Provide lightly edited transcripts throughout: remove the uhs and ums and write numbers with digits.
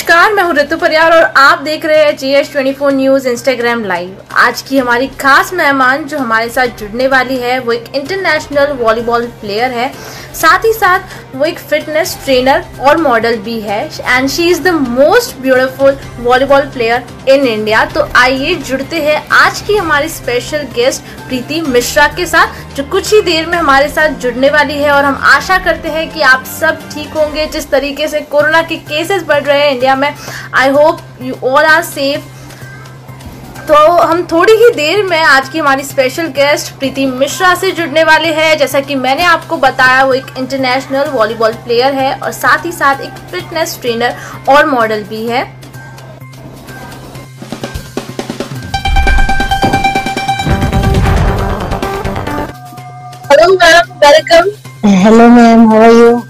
नमस्कार, मैं हूँ ऋतु परियार और आप देख रहे हैं GS24 न्यूज़ इंस्टाग्राम लाइव। आज की हमारी खास मेहमान जो हमारे साथ जुड़ने वाली है वो एक इंटरनेशनल वॉलीबॉल प्लेयर है, साथ ही साथ वो एक फिटनेस ट्रेनर और मॉडल भी है and she is the most beautiful volleyball player in India. तो आइए जुड़ते हैं आज की हमारी स्पेशल गेस्ट प्रीति मिश्रा के साथ, जो कुछ ही देर में हमारे साथ जुड़ने वाली है। और हम आशा करते हैं कि आप सब ठीक होंगे। जिस तरीके से कोरोना के केसेस बढ़ रहे हैं इंडिया में, I hope you all are safe. तो हम थोड़ी ही देर में आज की हमारी स्पेशल गेस्ट प्रीति मिश्रा से जुड़ने वाले हैं। जैसा कि मैंने आपको बताया, वो एक इंटरनेशनल वॉलीबॉल प्लेयर है और साथ ही साथ एक फिटनेस ट्रेनर और मॉडल भी है। Hello ma'am, welcome. Hello ma'am, how are you?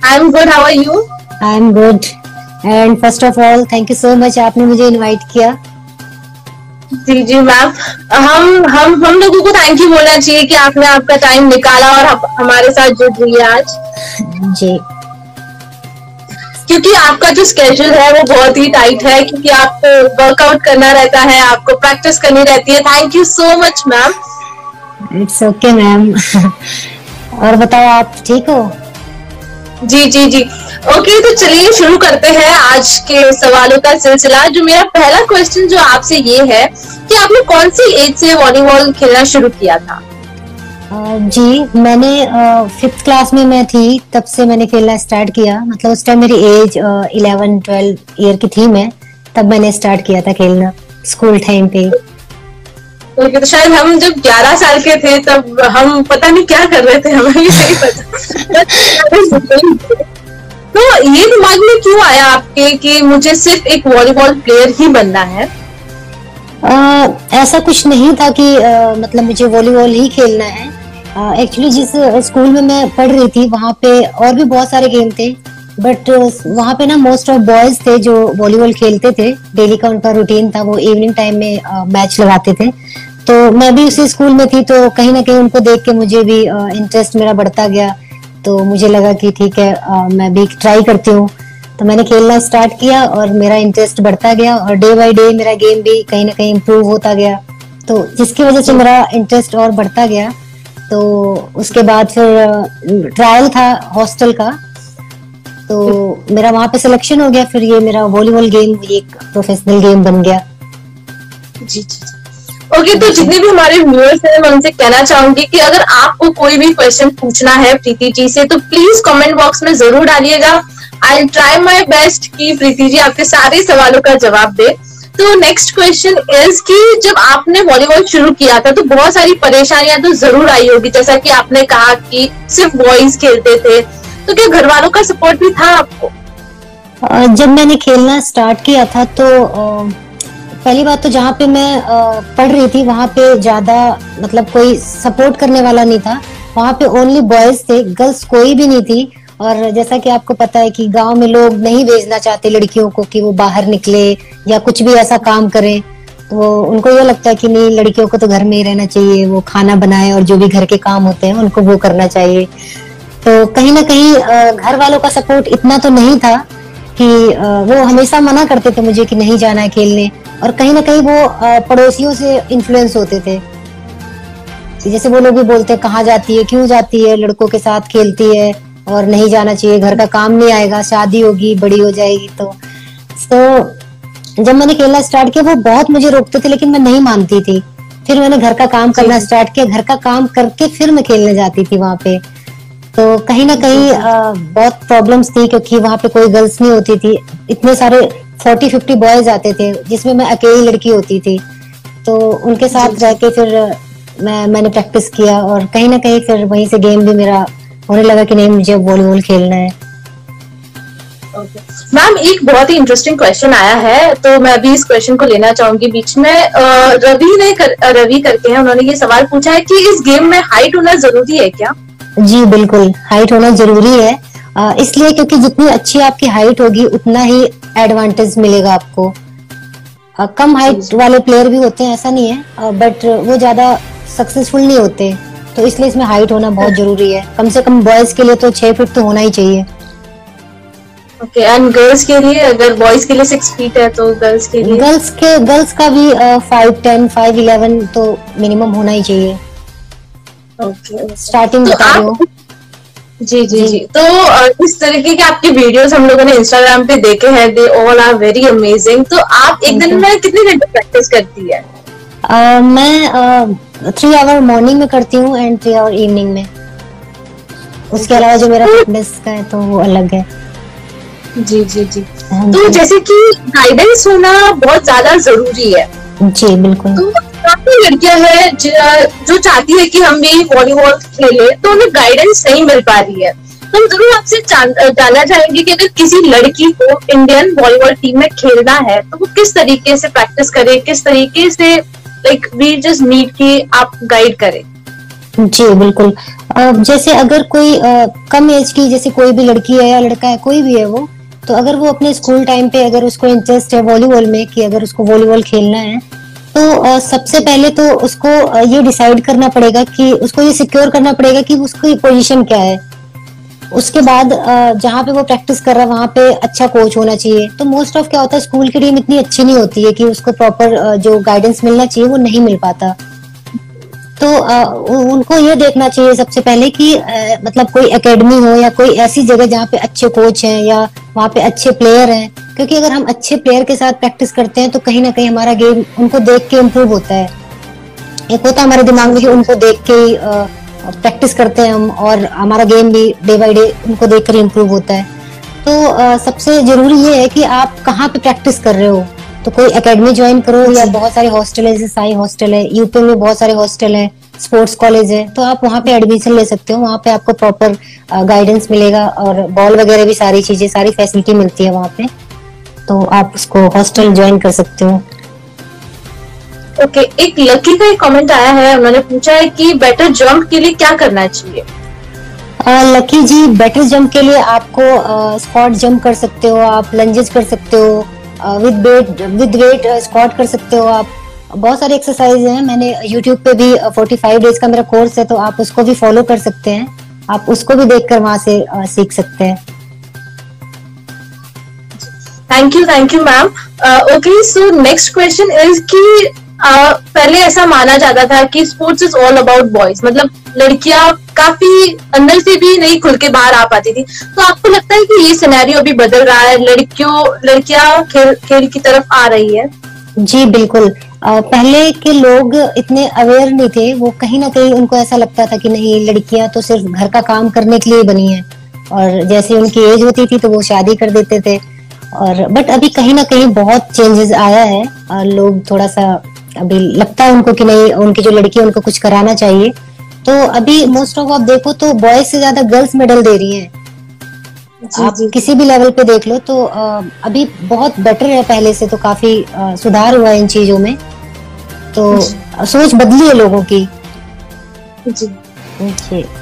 I am good, how are you? I am good and first of all thank you so much, आपने मुझे इनवाइट किया। जी जी मैम, हम लोगों को थैंक यू बोलना चाहिए कि आपने आपका टाइम निकाला और हमारे साथ जुड़ रही है आज जी, क्योंकि आपका जो स्केड्यूल है वो बहुत ही टाइट है, क्योंकि आपको वर्कआउट करना रहता है, आपको प्रैक्टिस करनी रहती है। Thank you so much ma'am. It's okay ma'am. और बताओ, आप ठीक हो? जी जी जी, ओके, तो चलिए शुरू करते हैं आज के सवालों का सिलसिला। जो मेरा पहला क्वेश्चन जो आपसे ये है कि आपने कौन सी एज से वॉलीबॉल खेलना शुरू किया था? जी, मैंने 5th क्लास में मैं थी, तब से मैंने खेलना स्टार्ट किया। मतलब उस टाइम मेरी एज 11-12 ईयर की थी मैं, तब मैंने स्टार्ट किया था खेलना स्कूल टाइम पे। ओके, तो शायद हम जब 11 साल के थे तब हम पता नहीं क्या कर रहे थे, हमें भी नहीं पता। तो ये दिमाग में क्यों आया आपके कि मुझे सिर्फ एक वॉलीबॉल प्लेयर ही बनना है? ऐसा कुछ नहीं था कि मतलब मुझे वॉलीबॉल ही खेलना है। एक्चुअली जिस स्कूल में मैं पढ़ रही थी वहाँ पे और भी बहुत सारे गेम थे, बट वहाँ पे ना मोस्ट ऑफ बॉयज थे जो वॉलीबॉल खेलते थे। डेली का उनका रूटीन था, वो इवनिंग टाइम में मैच लगाते थे। तो मैं भी उसी स्कूल में थी, तो कहीं ना कहीं उनको देख के मुझे भी इंटरेस्ट मेरा बढ़ता गया। तो मुझे लगा कि ठीक है, मैं भी ट्राई करती हूँ। तो मैंने खेलना स्टार्ट किया और मेरा इंटरेस्ट बढ़ता गया और डे बाय डे मेरा गेम भी कहीं ना कहीं इम्प्रूव होता गया, तो जिसकी वजह से मेरा इंटरेस्ट और बढ़ता गया। तो उसके बाद फिर ट्रायल था हॉस्टल का, तो मेरा वहां पे सिलेक्शन हो गया। फिर ये मेरा वॉलीबॉल गेम एक प्रोफेशनल गेम बन गया। जी जी, ओके, तो जितने भी हमारे व्यूअर्स हैं मैं उनसे कहना चाहूंगी कि अगर आपको कोई भी क्वेश्चन पूछना है प्रीति जी से तो प्लीज कमेंट बॉक्स में जरूर डालिएगा। आई विल ट्राई माय बेस्ट कि प्रीति जी आपके सारे सवालों का जवाब दे। तो नेक्स्ट क्वेश्चन इज कि जब आपने वॉलीबॉल शुरू किया था तो बहुत सारी परेशानियां तो जरूर आई होगी, जैसा कि आपने कहा कि सिर्फ बॉयज खेलते थे, तो क्या घर वालों का सपोर्ट भी था आपको? जब मैंने खेलना स्टार्ट किया था तो पहली बात तो जहाँ पे मैं पढ़ रही थी वहाँ पे ज्यादा मतलब कोई सपोर्ट करने वाला नहीं था। वहाँ पे ओनली बॉयज थे, गर्ल्स कोई भी नहीं थी। और जैसा कि आपको पता है कि गांव में लोग नहीं भेजना चाहते लड़कियों को कि वो बाहर निकले या कुछ भी ऐसा काम करे। तो उनको ये लगता है कि नहीं, लड़कियों को तो घर में ही रहना चाहिए, वो खाना बनाए और जो भी घर के काम होते हैं उनको वो करना चाहिए। तो कहीं ना कहीं घर वालों का सपोर्ट इतना तो नहीं था कि वो हमेशा मना करते थे मुझे कि नहीं जाना है खेलने। और कहीं ना कहीं वो पड़ोसियों से इन्फ्लुएंस होते थे, जैसे वो लोग भी बोलते हैं कहाँ जाती है, क्यों जाती है, लड़कों के साथ खेलती है और नहीं जाना चाहिए, घर का काम नहीं आएगा, शादी होगी, बड़ी हो जाएगी। तो जब मैंने खेलना स्टार्ट किया वो बहुत मुझे रोकते थे, लेकिन मैं नहीं मानती थी। फिर मैंने घर का काम करना स्टार्ट किया, घर का काम करके फिर मैं खेलने जाती थी वहां पे। तो कहीं ना कहीं बहुत प्रॉब्लम्स थी, क्योंकि वहां पे कोई गर्ल्स नहीं होती थी। इतने सारे 40-50 बॉयज आते थे जिसमें मैं अकेली लड़की होती थी। तो उनके साथ रह के फिर मैंने प्रैक्टिस किया और कहीं ना कहीं फिर वहीं से गेम भी मेरा होने लगा कि नहीं, मुझे वॉलीबॉल खेलना है। मैम, एक बहुत ही इंटरेस्टिंग क्वेश्चन आया है, तो मैं भी इस क्वेश्चन को लेना चाहूंगी बीच में। रवि करके हैं, उन्होंने ये सवाल पूछा है कि इस गेम में हाइट होना जरूरी है क्या? जी बिल्कुल, हाइट होना जरूरी है। इसलिए क्योंकि जितनी अच्छी आपकी हाइट होगी उतना ही एडवांटेज मिलेगा आपको। कम हाइट वाले प्लेयर भी होते हैं, ऐसा नहीं है, बट वो ज्यादा सक्सेसफुल नहीं होते। तो इसलिए इसमें हाइट होना बहुत जरूरी है। कम से कम बॉयज के लिए तो 6 फीट तो होना ही चाहिए। ओके, एंड गर्ल्स के लिए, अगर बॉयज के लिए 6 फीट है तो गर्ल्स के लिए? गर्ल्स का भी 5'10", 5'11" तो मिनिमम होना ही चाहिए। ओके, स्टार्टिंग तो बता रही हूँ। जी जी जी, तो इस तरीके के आपके वीडियोस हम लोगों ने इंस्टाग्राम पे देखे हैं, they all are very amazing. तो आप एक दिन में कितने घंटे प्रैक्टिस करती है? मैं 3 आवर मॉर्निंग में करती हूँ एंड 3 आवर इवनिंग में। उसके अलावा जो मेरा फिटनेस का है तो वो अलग है। जी जी जी, तो जैसे कि गाइडेंस होना बहुत ज्यादा जरूरी है। जी बिल्कुल। तो काफी लड़कियां हैं जो चाहती है कि हम भी वॉलीबॉल खेले, तो उन्हें गाइडेंस नहीं मिल पा रही है। तो हम जरूर आपसे जानना चाहेंगे कि अगर किसी लड़की को इंडियन वॉलीबॉल टीम में खेलना है तो वो किस तरीके से प्रैक्टिस करे, किस तरीके से लाइक वी जस्ट नीड कि आप गाइड करें। जी बिल्कुल। जैसे अगर कोई कम एज की, जैसे कोई भी लड़की है या लड़का है, कोई भी है वो, तो अगर वो अपने स्कूल टाइम पे अगर उसको इंटरेस्ट है वॉलीबॉल में कि अगर उसको वॉलीबॉल खेलना है, तो सबसे पहले तो उसको ये डिसाइड करना पड़ेगा कि उसको ये सिक्योर करना पड़ेगा कि उसकी पोजीशन क्या है। उसके बाद जहाँ पे वो प्रैक्टिस कर रहा है वहाँ पे अच्छा कोच होना चाहिए। तो मोस्ट ऑफ क्या होता है, स्कूल की टीम इतनी अच्छी नहीं होती है कि उसको प्रॉपर जो गाइडेंस मिलना चाहिए वो नहीं मिल पाता। तो उनको ये देखना चाहिए सबसे पहले कि मतलब कोई एकेडमी हो या कोई ऐसी जगह जहाँ पे अच्छे कोच हैं या वहाँ पे अच्छे प्लेयर हैं। क्योंकि अगर हम अच्छे प्लेयर के साथ प्रैक्टिस करते हैं तो कहीं ना कहीं हमारा गेम उनको देख के इम्प्रूव होता है। एक होता है हमारे दिमाग में कि उनको देख के प्रैक्टिस करते हैं हम, और हमारा गेम भी डे बाय डे उनको देख कर इम्प्रूव होता है। तो सबसे जरूरी ये है कि आप कहाँ पे प्रैक्टिस कर रहे हो। तो कोई एकेडमी ज्वाइन करो, या बहुत सारे हॉस्टल है, जैसे साई हॉस्टल है, यूपी में बहुत सारे हॉस्टल है, स्पोर्ट्स कॉलेज है, तो आप वहाँ पे एडमिशन ले सकते हो। वहाँ पे आपको प्रॉपर गाइडेंस मिलेगा और बॉल वगैरह भी, सारी चीजें, सारी फैसिलिटी मिलती है वहाँ पे। तो आप उसको हॉस्टल ज्वाइन कर सकते हो। ओके, एक लकी का एक कमेंट आया है, उन्होंने पूछा है कि बेटर जंप के लिए क्या करना चाहिए? लकी जी, बेटर जंप के लिए आपको स्क्वाट जंप कर सकते हो, आप लंजेस कर सकते हो, विद वेट स्क्वाट कर सकते हो आप। बहुत सारे एक्सरसाइज हैं, मैंने YouTube पे भी 45 डेज का मेरा कोर्स है, तो आप उसको भी फॉलो कर सकते हैं। आप उसको भी देखकर वहां से सीख सकते हैं। Thank you ma'am. Okay, so next question is कि पहले ऐसा माना जाता था कि sports is all about boys, मतलब लड़कियां काफी अंदर से भी नहीं खुल के बाहर आ पाती थी। तो आपको लगता है कि ये सिनेरियो अभी बदल रहा है, लड़कियां खेल की तरफ आ रही है? जी बिल्कुल। पहले के लोग इतने अवेयर नहीं थे, वो कहीं ना कहीं उनको ऐसा लगता था कि नहीं, लड़कियां तो सिर्फ घर का काम करने के लिए बनी है, और जैसे उनकी एज होती थी तो वो शादी कर देते थे। और बट अभी कहीं ना कहीं बहुत चेंजेस आया है। लोग थोड़ा सा अभी लगता है उनको कि नहीं, उनकी जो लड़की है उनको कुछ कराना चाहिए। तो अभी मोस्ट ऑफ आप देखो तो बॉयज से ज्यादा गर्ल्स मेडल दे रही हैं। आप किसी भी लेवल पे देख लो तो अभी बहुत बेटर है पहले से, तो काफी सुधार हुआ है इन चीजों में। तो सोच बदली है लोगों की। जी।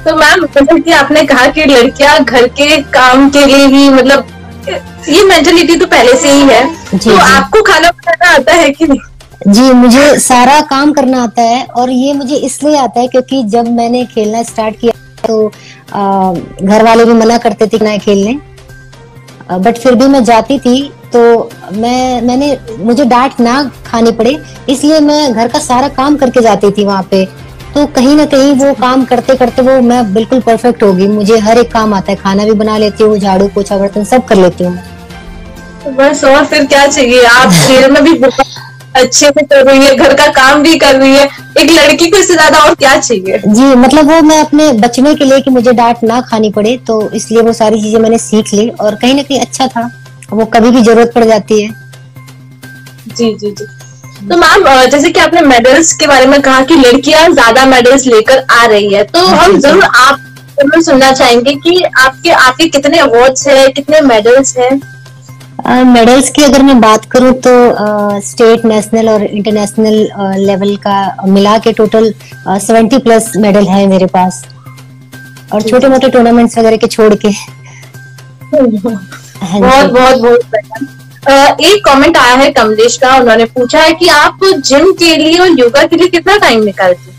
तो मैम, जैसे कि आपने कहा कि लड़कियां घर के काम के लिए ही, मतलब ये मेंटालिटी तो पहले से ही है। तो आपको खाना बनाना आता है कि नहीं? जी, मुझे सारा काम करना आता है, और ये मुझे इसलिए आता है क्योंकि जब मैंने खेलना स्टार्ट किया तो घर वाले भी मना करते थे ना खेलने, बट फिर भी मैं जाती थी। तो मुझे डांट ना खानी पड़े, इसलिए मैं घर का सारा काम करके जाती थी वहां पे। तो कहीं ना कहीं वो काम करते करते वो मैं बिल्कुल परफेक्ट हो गई। मुझे हर एक काम आता है, खाना भी बना लेती हूँ, झाड़ू पोछा बर्तन सब कर लेती हूँ। बस और फिर क्या चाहिए? आप खेल में भी बहुत अच्छे से कर रही है, घर का काम भी कर रही है, एक लड़की को इससे ज्यादा और क्या चाहिए? जी, मतलब वो मैं अपने बचने के लिए कि मुझे डांट ना खानी पड़े, तो इसलिए वो सारी चीजें मैंने सीख ली, और कहीं ना कहीं अच्छा था, वो कभी भी जरूरत पड़ जाती है। जी जी जी। तो मैम, जैसे कि आपने मेडल्स के बारे में कहा कि लड़कियां ज्यादा मेडल्स लेकर आ रही है, तो हम जरूर आप सुनना चाहेंगे कि आपके कितने अवार्ड्स है, कितने मेडल्स हैं? मेडल्स की अगर मैं बात करूं तो स्टेट, नेशनल और इंटरनेशनल लेवल का मिला के टोटल 70+ मेडल है मेरे पास, और छोटे मोटे टूर्नामेंट्स वगैरह के छोड़ के। बहुत बहुत बहुत। एक कमेंट आया है कमलेश का, उन्होंने पूछा है कि आप जिम के लिए और योगा के लिए कितना टाइम निकालते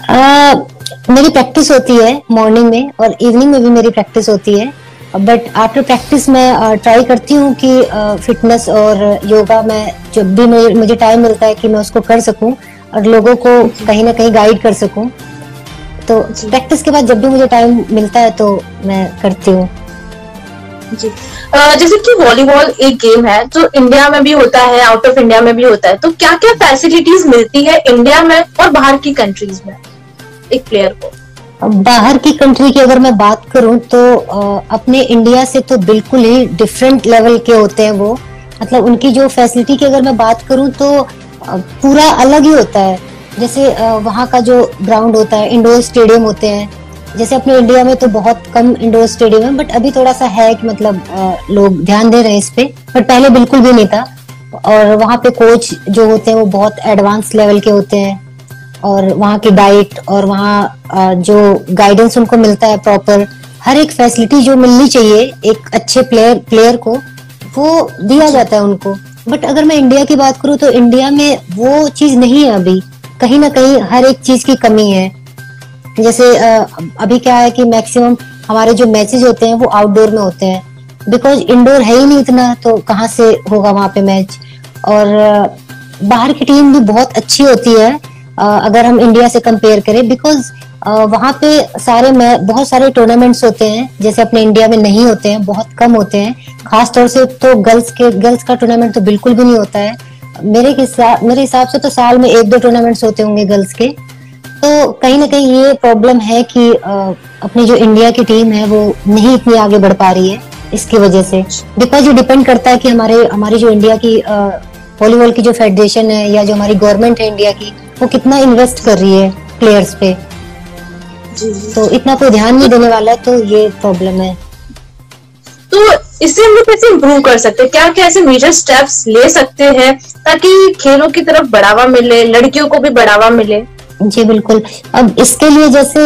हैं? मेरी प्रैक्टिस होती है मॉर्निंग में, और इवनिंग में भी मेरी प्रैक्टिस होती है। बट आफ्टर प्रैक्टिस मैं ट्राई करती हूँ कि फिटनेस और योगा में जब भी मुझे टाइम मिलता है कि मैं उसको कर सकूं और लोगों को कहीं ना कहीं गाइड कर सकूं। तो प्रैक्टिस के बाद जब भी मुझे टाइम मिलता है तो मैं करती हूँ जी। जैसे कि वॉलीबॉल एक गेम है जो इंडिया में भी होता है, आउट ऑफ इंडिया में भी होता है, तो क्या क्या फैसिलिटीज मिलती है इंडिया में और बाहर की कंट्रीज में एक प्लेयर को? बाहर की कंट्री की अगर मैं बात करूं तो अपने इंडिया से तो बिल्कुल ही डिफरेंट लेवल के होते हैं वो। मतलब उनकी जो फैसिलिटी की अगर मैं बात करूं तो पूरा अलग ही होता है। जैसे वहाँ का जो ग्राउंड होता है, इंडोर स्टेडियम होते हैं। जैसे अपने इंडिया में तो बहुत कम इंडोर स्टेडियम है, बट अभी थोड़ा सा है कि मतलब लोग ध्यान दे रहे हैं इस पे, बट पहले बिल्कुल भी नहीं था। और वहाँ पे कोच जो होते हैं वो बहुत एडवांस लेवल के होते हैं, और वहाँ की डाइट और वहाँ जो गाइडेंस उनको मिलता है प्रॉपर, हर एक फैसिलिटी जो मिलनी चाहिए एक अच्छे प्लेयर को वो दिया जाता है उनको। बट अगर मैं इंडिया की बात करूँ तो इंडिया में वो चीज नहीं है अभी, कहीं ना कहीं हर एक चीज की कमी है। जैसे अभी क्या है कि मैक्सिमम हमारे जो मैचेस होते हैं वो आउटडोर में होते हैं, बिकॉज इंडोर है ही नहीं इतना, तो कहाँ से होगा वहाँ पे मैच। और बाहर की टीम भी बहुत अच्छी होती है अगर हम इंडिया से कंपेयर करें, बिकॉज वहाँ पे बहुत सारे टूर्नामेंट्स होते हैं जैसे अपने इंडिया में नहीं होते हैं, बहुत कम होते हैं। खास तौर से तो गर्ल्स का टूर्नामेंट तो बिल्कुल भी नहीं होता है। मेरे हिसाब से तो साल में 1-2 टूर्नामेंट्स होते होंगे गर्ल्स के। तो कहीं ना कहीं ये प्रॉब्लम है कि अपनी जो इंडिया की टीम है वो नहीं इतनी आगे बढ़ पा रही है इसकी वजह से। बिकॉज ये डिपेंड करता है कि हमारी जो इंडिया की वॉलीबॉल की जो फेडरेशन है या जो हमारी गवर्नमेंट है इंडिया की, वो कितना इन्वेस्ट कर रही है प्लेयर्स पे। तो इतना कोई ध्यान नहीं देने वाला है, तो ये प्रॉब्लम है। तो इससे हम लोग कैसे इम्प्रूव कर सकते हैं? क्या क्या ऐसे मेजर स्टेप्स ले सकते हैं ताकि खेलों की तरफ बढ़ावा मिले, लड़कियों को भी बढ़ावा मिले? जी बिल्कुल। अब इसके लिए जैसे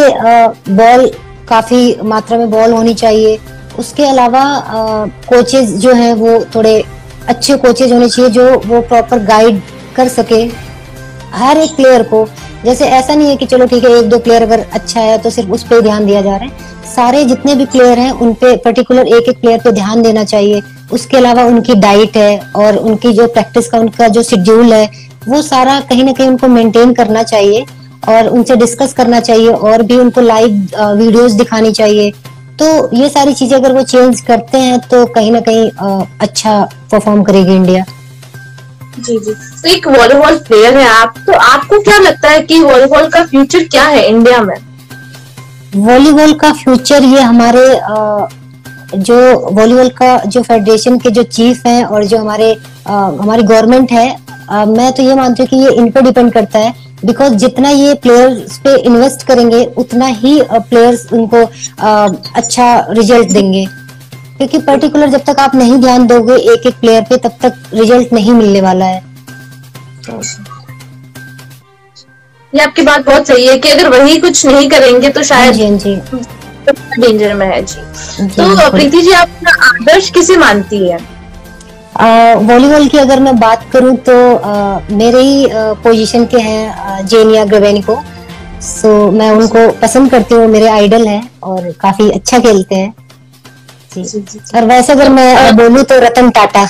बॉल, काफी मात्रा में बॉल होनी चाहिए। उसके अलावा कोचेज जो हैं वो थोड़े अच्छे कोचेज होने चाहिए जो वो प्रॉपर गाइड कर सके हर एक प्लेयर को। जैसे ऐसा नहीं है कि चलो ठीक है 1-2 प्लेयर अगर अच्छा है तो सिर्फ उस पे ध्यान दिया जा रहा है। सारे जितने भी प्लेयर हैं उन पे पर्टिकुलर एक प्लेयर पे ध्यान देना चाहिए। उसके अलावा उनकी डाइट है और उनकी जो प्रैक्टिस का उनका जो शेड्यूल है वो सारा कहीं ना कहीं उनको मेंटेन करना चाहिए और उनसे डिस्कस करना चाहिए, और भी उनको लाइव वीडियोस दिखानी चाहिए। तो ये सारी चीजें अगर वो चेंज करते हैं तो कहीं ना कहीं अच्छा परफॉर्म करेगी इंडिया। जी जी। तो एक वॉलीबॉल प्लेयर है आप, तो आपको क्या लगता है कि वॉलीबॉल का फ्यूचर क्या है इंडिया में? वॉलीबॉल का फ्यूचर ये हमारे जो वॉलीबॉल का जो फेडरेशन के जो चीफ हैं और जो हमारी गवर्नमेंट है, मैं तो ये मानती हूँ कि ये इन पे डिपेंड करता है। बिकॉज जितना ये प्लेयर्स पे इन्वेस्ट करेंगे उतना ही प्लेयर्स उनको अच्छा रिजल्ट देंगे, क्योंकि पर्टिकुलर जब तक आप नहीं ध्यान दोगे एक प्लेयर पे तब तक रिजल्ट नहीं मिलने वाला है। ये आपकी बात बहुत सही है कि अगर वही कुछ नहीं करेंगे तो शायद जी डेंजर में है। जी तो प्रीति जी, आप अपना आदर्श किसे मानती है? वॉलीबॉल की अगर मैं बात करूं तो मेरे ही पोजीशन के हैं जेनिया ग्रेवेनिको। सो मैं उनको पसंद करती हूँ, मेरे आइडल हैं और काफी अच्छा खेलते हैं। जी। और वैसे अगर मैं बोलूं तो रतन टाटा।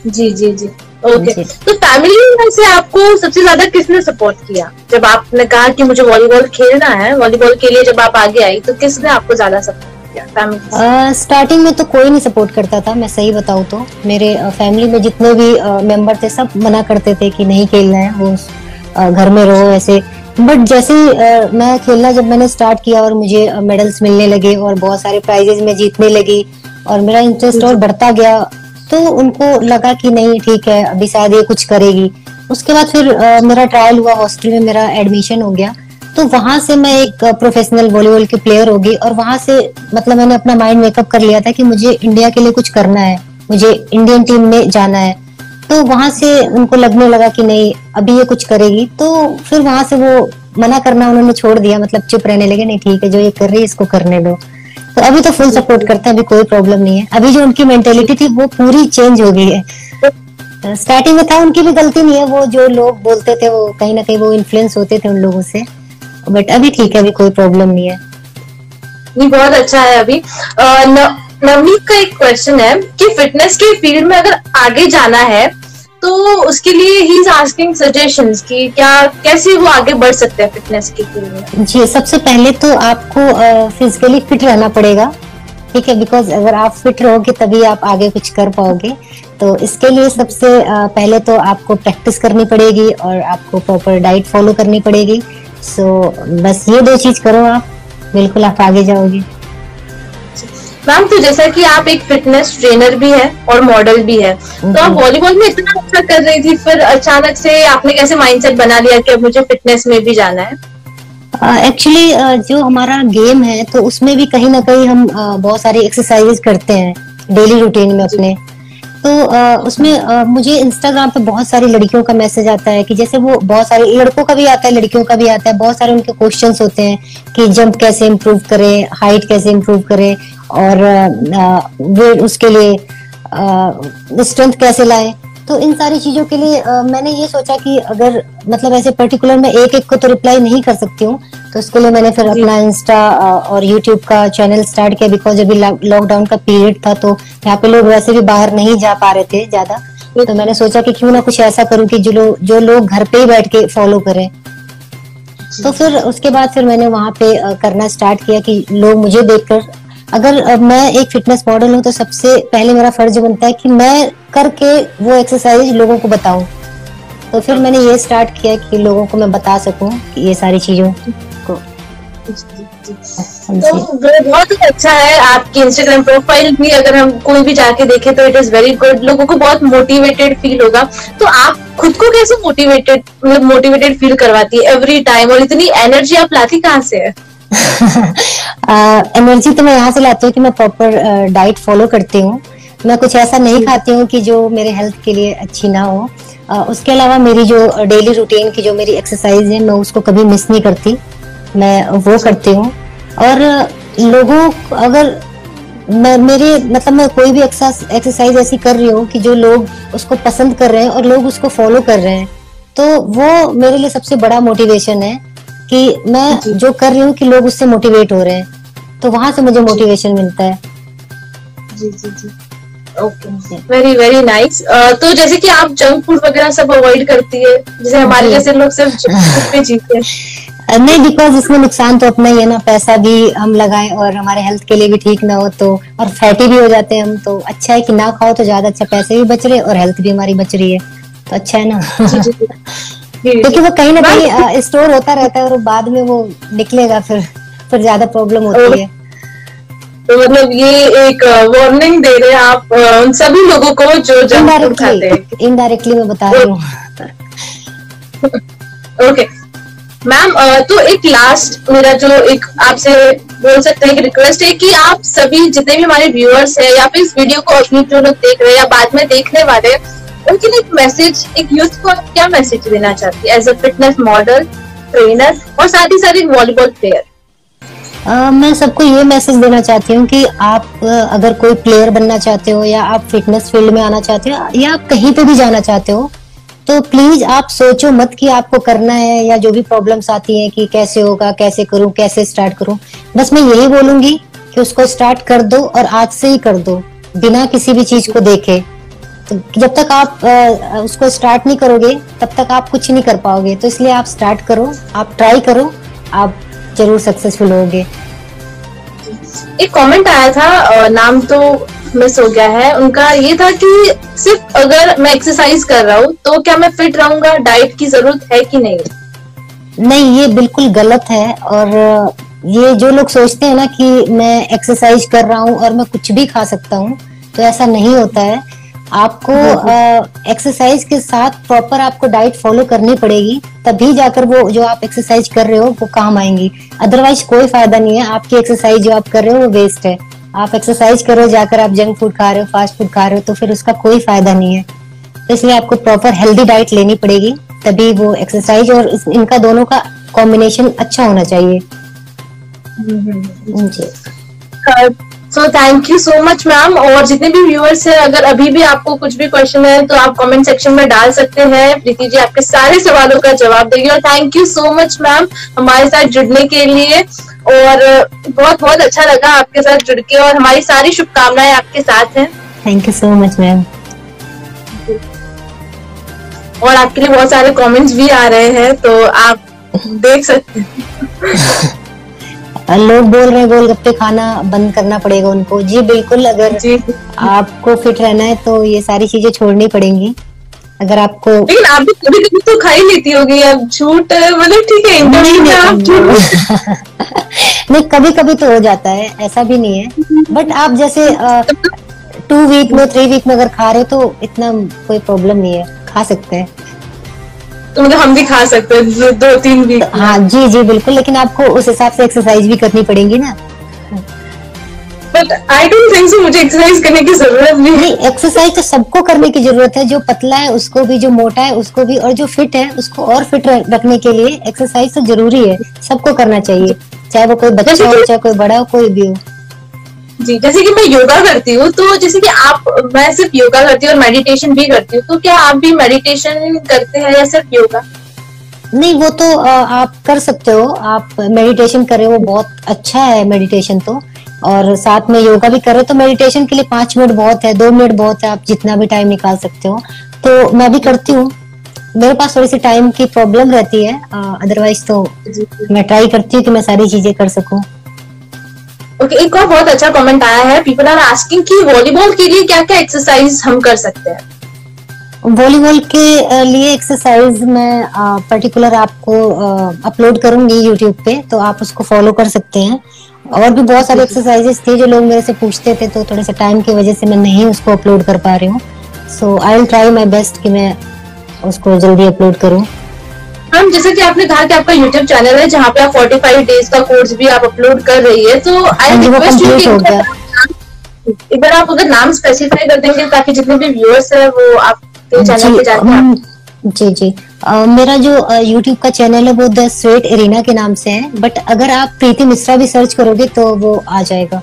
जी जी जी। ओके। तो फैमिली में से आपको सबसे ज्यादा किसने सपोर्ट किया जब आपने कहा कि मुझे वॉलीबॉल खेलना है? वॉलीबॉल के लिए जब आप आगे आई तो किसने आपको ज्यादा सपोर्ट? स्टार्टिंग में तो कोई नहीं सपोर्ट करता था, मैं सही बताऊं तो। मेरे फैमिली में जितने भी मेंबर थे सब मना करते थे कि नहीं खेलना है, वो घर में रहो ऐसे। बट जैसे ही मैं खेलना जब मैंने स्टार्ट किया और मुझे मेडल्स मिलने लगे और बहुत सारे प्राइजेस में जीतने लगी और मेरा इंटरेस्ट और बढ़ता गया, तो उनको लगा कि नहीं ठीक है अभी शायद ये कुछ करेगी। उसके बाद फिर मेरा ट्रायल हुआ, हॉस्टल में मेरा एडमिशन हो गया, तो वहां से मैं एक प्रोफेशनल वॉलीबॉल की प्लेयर हो गई। और वहां से मतलब मैंने अपना माइंड मेकअप कर लिया था कि मुझे इंडिया के लिए कुछ करना है, मुझे इंडियन टीम में जाना है। तो वहां से उनको लगने लगा कि नहीं अभी ये कुछ करेगी, तो फिर वहां से वो मना करना उन्होंने छोड़ दिया, मतलब चुप रहने लगे, नहीं ठीक है जो ये कर रही है इसको करने दो। तो अभी तो फुल सपोर्ट करते हैं, अभी कोई प्रॉब्लम नहीं है। अभी जो उनकी मेंटेलिटी थी वो पूरी चेंज हो गई है। स्टार्टिंग में था, उनकी भी गलती नहीं है, वो जो लोग बोलते थे वो कहीं ना कहीं वो इन्फ्लुएंस होते थे उन लोगों से, बट अभी ठीक है, अभी कोई प्रॉब्लम नहीं है। नहीं, बहुत अच्छा है। अभी नवनीत का एक क्वेश्चन है कि फिटनेस के फील्ड में अगर आगे जाना है तो उसके लिए ही इज आस्किंग सजेशंस कि क्या कैसे वो आगे बढ़ सकते हैं फिटनेस के फील्ड में। जी, सबसे पहले तो आपको फिजिकली फिट रहना पड़ेगा, ठीक है, बिकॉज अगर आप फिट रहोगे तभी आप आगे कुछ कर पाओगे। तो इसके लिए सबसे पहले तो आपको प्रैक्टिस करनी पड़ेगी और आपको प्रॉपर डाइट फॉलो करनी पड़ेगी। सो बस ये 2 चीज करो आप, बिल्कुल आप आगे जाओगे। मैम, तो जैसा कि आप एक फिटनेस ट्रेनर भी है और मॉडल भी है, तो आप वॉलीबॉल में इतना अच्छा कर रही थी, फिर अचानक से आपने कैसे माइंडसेट बना लिया कि अब मुझे फिटनेस में भी जाना है? एक्चुअली जो हमारा गेम है तो उसमें भी कहीं ना कहीं हम बहुत सारी एक्सरसाइजेज करते हैं डेली रूटीन में अपने। तो उसमें मुझे इंस्टाग्राम पे बहुत सारी लड़कियों का मैसेज आता है कि जैसे वो बहुत सारे लड़कों का भी आता है, लड़कियों का भी आता है, बहुत सारे उनके क्वेश्चंस होते हैं कि जंप कैसे इम्प्रूव करें, हाइट कैसे इम्प्रूव करें और वेट उसके लिए स्ट्रेंथ कैसे लाए। तो इन सारी चीजों के लिए मैंने ये सोचा कि अगर मतलब ऐसे पर्टिकुलर मैं एक एक को तो रिप्लाई नहीं कर सकती हूँ, तो उसके लिए मैंने फिर अपना इंस्टा और यूट्यूब का चैनल स्टार्ट किया। बिकॉज अभी लॉकडाउन का पीरियड था तो यहाँ पे लोग वैसे भी बाहर नहीं जा पा रहे थे ज्यादा, तो मैंने सोचा कि क्यों ना कुछ ऐसा करूँ कि जो लोग घर पे ही बैठ के फॉलो करें। तो फिर उसके बाद फिर मैंने वहां पे करना स्टार्ट किया कि लोग मुझे देखकर, अगर मैं एक फिटनेस मॉडल हूँ तो सबसे पहले मेरा फर्ज बनता है कि मैं करके वो एक्सरसाइज लोगों को बताऊं। तो फिर मैंने ये स्टार्ट किया कि लोगों को मैं बता सकूं कि ये सारी चीजों को। तो बहुत ही अच्छा है आपकी इंस्टाग्राम प्रोफाइल भी, अगर हम कोई भी जाके देखे तो इट इज वेरी गुड, लोगों को बहुत मोटिवेटेड फील होगा। तो आप खुद को कैसे मोटिवेटेड फील करवाती है एवरी टाइम, और इतनी एनर्जी आप लाती कहाँ से है? एनर्जी तो मैं यहाँ से लाती हूँ कि मैं प्रॉपर डाइट फॉलो करती हूँ। मैं कुछ ऐसा नहीं खाती हूँ कि जो मेरे हेल्थ के लिए अच्छी ना हो। उसके अलावा मेरी जो डेली रूटीन की जो मेरी एक्सरसाइज है मैं उसको कभी मिस नहीं करती, मैं वो करती हूँ। और लोगों अगर मेरे मतलब मैं कोई भी एक्सरसाइज ऐसी कर रही हूँ कि जो लोग उसको पसंद कर रहे हैं और लोग उसको फॉलो कर रहे हैं, तो वो मेरे लिए सबसे बड़ा मोटिवेशन है कि मैं जो कर रही हूँ कि लोग उससे मोटिवेट हो रहे हैं, तो वहां से मुझे मोटिवेशन मिलता है। जी जी जी, ओके, वेरी वेरी नाइस। तो जैसे कि आप जंक फूड वगैरह सब अवॉइड करती है, जैसे हमारे जैसे लोग सिर्फ जंक फूड पे जीते हैं। नहीं, बिकॉज इसमें नुकसान तो अपना ही है ना, पैसा भी हम लगाएं और हमारे हेल्थ के लिए भी ठीक ना हो तो, और फैटी भी हो जाते हैं हम, तो अच्छा है कि ना खाओ तो ज्यादा अच्छा, पैसे भी बच रहे और हेल्थ भी हमारी बच रही है, तो अच्छा है ना। क्योंकि वो कहीं ना कहीं स्टोर होता रहता है और बाद में वो निकलेगा, फिर ज्यादा प्रॉब्लम होती है। तो मतलब ये एक वार्निंग दे रहे हैं आप उन सभी लोगों को जो जंक फूड खाते हैं। इनडायरेक्टली मैं बता रही हूँ। ओके मैम, तो एक लास्ट मेरा जो एक आपसे बोल सकते हैं कि रिक्वेस्ट है कि आप सभी जितने भी हमारे व्यूअर्स हैं या फिर इस वीडियो को अभी जो लोग देख रहे हैं या बाद में देखने वाले, उनके लिए एक मैसेज, एक यूथ को क्या मैसेज देना चाहती है as a fitness model, trainer और साथ ही साथ एक वॉलीबॉल प्लेयर? मैं सबको ये मैसेज देना चाहती हूँ कि आप अगर कोई प्लेयर बनना चाहते हो या आप फिटनेस फील्ड में आना चाहते हो या आप कहीं पे भी जाना चाहते हो, तो प्लीज आप सोचो मत कि आपको करना है, या जो भी प्रॉब्लम्स आती हैं कि कैसे होगा, कैसे करूं, कैसे स्टार्ट करूं। बस मैं यही बोलूंगी कि उसको स्टार्ट कर दो और आज से ही कर दो, बिना किसी भी चीज को देखे। तो जब तक आप उसको स्टार्ट नहीं करोगे तब तक आप कुछ नहीं कर पाओगे, तो इसलिए आप स्टार्ट करो, आप ट्राई करो, आप जरूर सक्सेसफुल होगे। एक कमेंट आया था, नाम तो मिस हो गया है उनका, ये था कि सिर्फ अगर मैं एक्सरसाइज कर रहा हूँ तो क्या मैं फिट रहूंगा, डाइट की जरूरत है कि नहीं? नहीं, ये बिल्कुल गलत है। और ये जो लोग सोचते हैं ना कि मैं एक्सरसाइज कर रहा हूँ और मैं कुछ भी खा सकता हूँ, तो ऐसा नहीं होता है। आपको एक्सरसाइज के साथ प्रॉपर आपको डाइट फॉलो करनी पड़ेगी, तभी जाकर वो जो आप एक्सरसाइज कर रहे हो वो काम आएंगी। अदरवाइज कोई फायदा नहीं है, आपकी एक्सरसाइज जो आप कर रहे हो वो वेस्ट है। आप एक्सरसाइज करो, जाकर आप जंक फूड खा रहे हो, फास्ट फूड खा रहे हो, तो फिर उसका कोई फायदा नहीं है। तो इसलिए आपको प्रॉपर हेल्दी डाइट लेनी पड़ेगी, तभी वो एक्सरसाइज और इनका दोनों का कॉम्बिनेशन अच्छा होना चाहिए। जी, so thank you so much ma'am. और जितने भी व्यूअर्स हैं, अगर अभी भी आपको कुछ भी क्वेश्चन है तो आप कमेंट सेक्शन में डाल सकते हैं, प्रीति जी आपके सारे सवालों का जवाब देगी। और thank you so much ma'am हमारे साथ जुड़ने के लिए। और बहुत बहुत अच्छा लगा आपके साथ जुड़ के, और हमारी सारी शुभकामनाएं आपके साथ हैं। Thank you so much ma'am. और आपके लिए बहुत सारे कमेंट्स भी आ रहे हैं, तो आप देख सकते हैं। लोग बोल रहे हैं गोलगप्पे खाना बंद करना पड़ेगा उनको। जी बिल्कुल, अगर आपको फिट रहना है तो ये सारी चीजें छोड़नी पड़ेंगी। अगर आपको, लेकिन आप भी कभी कभी तो खा ही लेती होगी, अब झूठ मतलब ठीक है, नहीं कभी कभी तो हो जाता है, ऐसा भी नहीं है। बट आप जैसे 2 वीक में 3 वीक में अगर खा रहे हो तो इतना कोई प्रॉब्लम नहीं है, खा सकते हैं। तो मतलब हम भी खा सकते हैं 2-3 वीक। हाँ जी जी बिल्कुल, लेकिन आपको उस हिसाब से एक्सरसाइज भी करनी पड़ेगी ना। But I don't think so मुझे एक्सरसाइज करने की जरूरत नहीं। एक्सरसाइज तो सबको करने की जरूरत है, जो पतला है उसको भी, जो मोटा है उसको भी, और जो फिट है उसको और फिट रखने के लिए एक्सरसाइज तो जरूरी है, सबको करना चाहिए, चाहे वो कोई बच्चा हो, चाहे कोई बड़ा हो, कोई भी हो। जी, जैसे कि मैं योगा करती हूँ, तो जैसे कि मैं सिर्फ योगा करती हूँ और मेडिटेशन भी करती हूँ, तो क्या आप भी मेडिटेशन करते हैं या सिर्फ योगा? नहीं, वो तो आप कर सकते हो, आप मेडिटेशन कर रहे हो, बहुत अच्छा है मेडिटेशन तो। और साथ में योगा भी कर रहे हो, तो मेडिटेशन के लिए 5 मिनट बहुत है, 2 मिनट बहुत है, आप जितना भी टाइम निकाल सकते हो। तो मैं भी करती हूँ, मेरे पास थोड़ी सी टाइम की प्रॉब्लम रहती है, अदरवाइज तो मैं ट्राई करती हूँ कि मैं सारी चीजें कर सकूं। ओके, एक और बहुत अच्छा कमेंट आया है, पीपल आर आस्किंग कि वॉलीबॉल के लिए क्या क्या एक्सरसाइज हम कर सकते हैं? वॉलीबॉल के लिए एक्सरसाइज मैं पर्टिकुलर आपको अपलोड करूंगी यूट्यूब पे, तो आप उसको फॉलो कर सकते हैं। और भी बहुत सारे एक्सरसाइजेस थे जो लोग मेरे से पूछते थे, तो थोड़े से टाइम की वजह से मैं नहीं उसको अपलोड कर पा रही हूँ। So I will try my best कि मैं उसको जल्दी अपलोड करूँ। मैम, जैसे कि आपने कहा कि आपका यूट्यूब चैनल है जहाँ पे आप 45 डेज का कोर्स भी आप अपलोड कर रही है, तो आई रिक्वेस्ट यू कि एक बार आप अगर नाम स्पेसिफाई कर देंगे ताकि जितने भी व्यूअर्स है वो आपके चैनल पे जाके। जी जी, मेरा जो YouTube का चैनल है वो द स्वेट एरिना के नाम से है, बट अगर आप प्रीति मिश्रा भी सर्च करोगे तो वो आ जाएगा।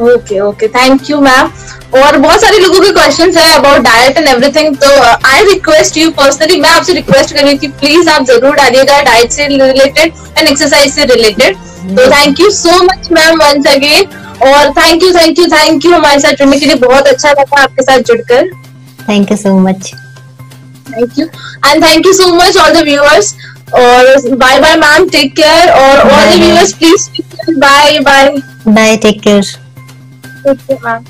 Okay okay, thank you ma'am. और बहुत सारे लोगों के क्वेश्चंस है अबाउट डाइट एंड एवरीथिंग, तो आई रिक्वेस्ट यू पर्सनली, मैं आपसे रिक्वेस्ट कर रही हूँ कि प्लीज आप जरूर डालिएगा डाइट से रिलेटेड एंड एक्सरसाइज से रिलेटेड। तो thank you so much ma'am once again, और थैंक यू हमारे साथ जुड़ने के लिए, बहुत अच्छा लगा आपके साथ जुड़कर। Thank you so much. Thank you and thank you so much all the viewers, और bye bye ma'am, take care, और all the viewers please bye bye, take care ma'am.